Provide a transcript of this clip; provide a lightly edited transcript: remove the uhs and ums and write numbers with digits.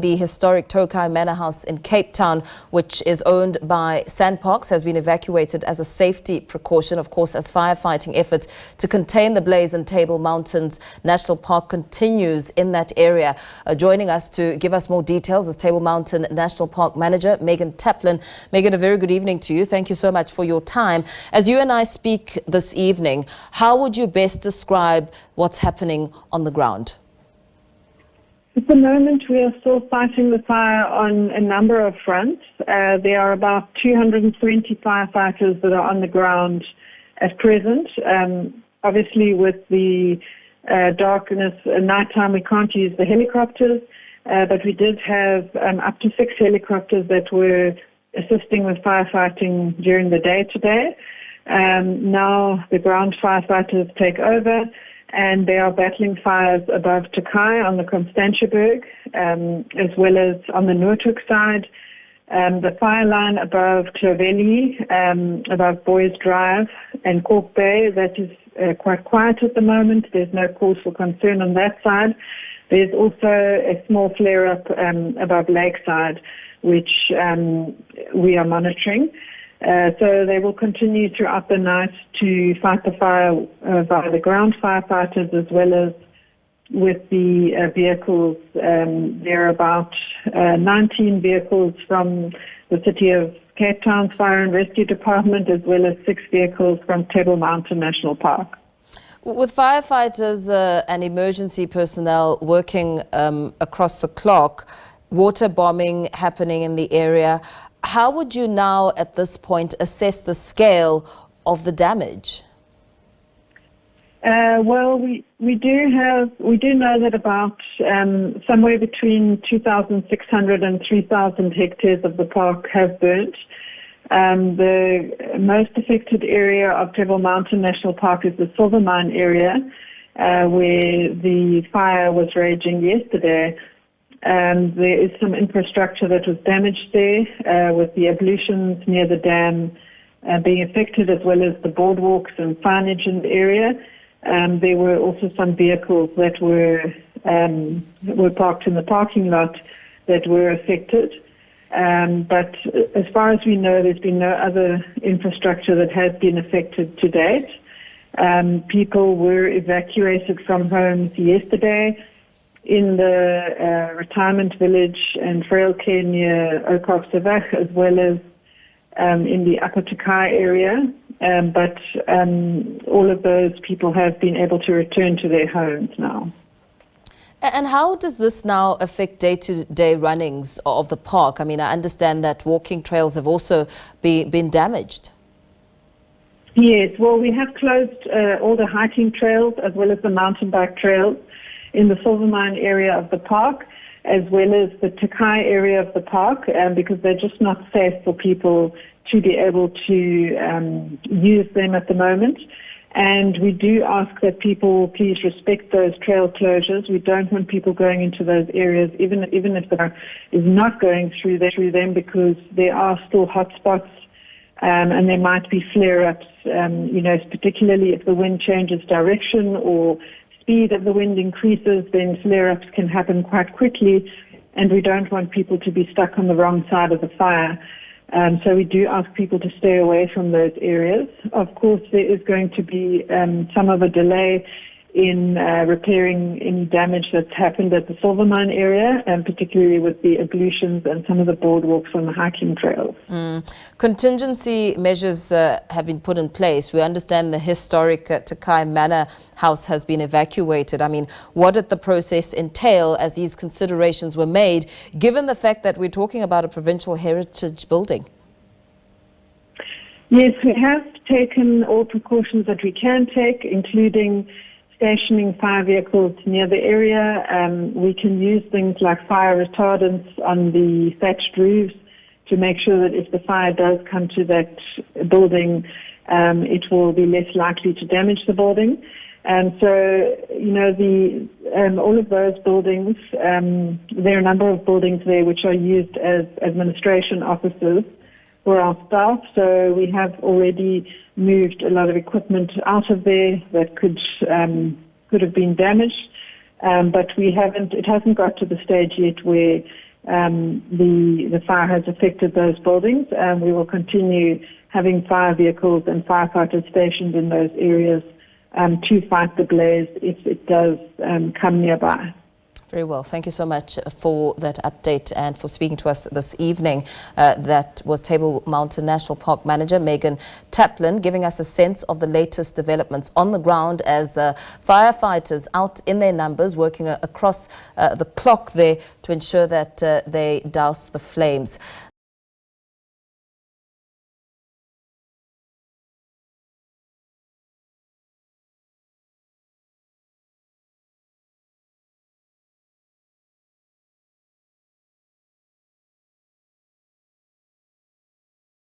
The historic Tokai Manor house in Cape Town, which is owned by SANParks, has been evacuated as a safety precaution, of course, as firefighting efforts to contain the blaze in Table Mountains National Park continues in that area. Joining us to give us more details is Table Mountain National Park Manager Megan Taplin. Megan, a very good evening to you. Thank you so much for your time. As you and I speak this evening, how would you best describe what's happening on the ground? At the moment, we are still fighting the fire on a number of fronts. There are about 220 firefighters that are on the ground at present. Obviously, with the darkness at nighttime, we can't use the helicopters, but we did have up to 6 helicopters that were assisting with firefighting during the day today. Now the ground firefighters take over, and they are battling fires above Tokai on the Constantiaberg, as well as on the Noordhoek side. The fire line above Clovelly, above Boys Drive and Cork Bay, that is quite quiet at the moment. There's no cause for concern on that side. There's also a small flare-up above Lakeside, which we are monitoring. So they will continue throughout the night to fight the fire via the ground firefighters as well as with the vehicles. There are about 19 vehicles from the City of Cape Town's Fire and Rescue Department as well as 6 vehicles from Table Mountain National Park. With firefighters and emergency personnel working across the clock, water bombing happening in the area, how would you now, at this point, assess the scale of the damage? Well, we do know that about somewhere between 2,600 and 3,000 hectares of the park have burnt. The most affected area of Table Mountain National Park is the Silver Mine area, where the fire was raging yesterday. There is some infrastructure that was damaged there, with the ablutions near the dam being affected, as well as the boardwalks and signage in the area. There were also some vehicles that were parked in the parking lot that were affected. But as far as we know, there's been no other infrastructure that has been affected to date. People were evacuated from homes yesterday in the retirement village and frail care near Oakhoff-Savach, as well as in the Upper Tokai area. But all of those people have been able to return to their homes now. And how does this now affect day-to-day runnings of the park? I mean, I understand that walking trails have also been damaged. Yes, well, we have closed all the hiking trails as well as the mountain bike trails in the Silver Mine area of the park, as well as the Tokai area of the park, because they're just not safe for people to be able to use them at the moment. And we do ask that people please respect those trail closures. We don't want people going into those areas, even if the car is not going through them, because there are still hot spots, and there might be flare-ups, particularly if the wind changes direction or speed of the wind increases, then flare-ups can happen quite quickly, and we don't want people to be stuck on the wrong side of the fire. So we do ask people to stay away from those areas. Of course, there is going to be some of a delay in repairing any damage that's happened at the Silver Mine area, and particularly with the ablutions and some of the boardwalks on the hiking trails. Contingency measures have been put in place. We understand the historic Tokai Manor house has been evacuated. I mean, what did the process entail as these considerations were made, given the fact that we're talking about a provincial heritage building? Yes, we have taken all precautions that we can take, including stationing fire vehicles near the area. We can use things like fire retardants on the thatched roofs to make sure that if the fire does come to that building, it will be less likely to damage the building. And so, all of those buildings, there are a number of buildings there which are used as administration offices for our staff. So we have already moved a lot of equipment out of there that could have been damaged. But it hasn't got to the stage yet where the fire has affected those buildings. We will continue having fire vehicles and firefighters stationed in those areas to fight the blaze if it does come nearby. Very well. Thank you so much for that update and for speaking to us this evening. That was Table Mountain National Park Manager Megan Taplin giving us a sense of the latest developments on the ground as firefighters out in their numbers working across the clock there to ensure that they douse the flames.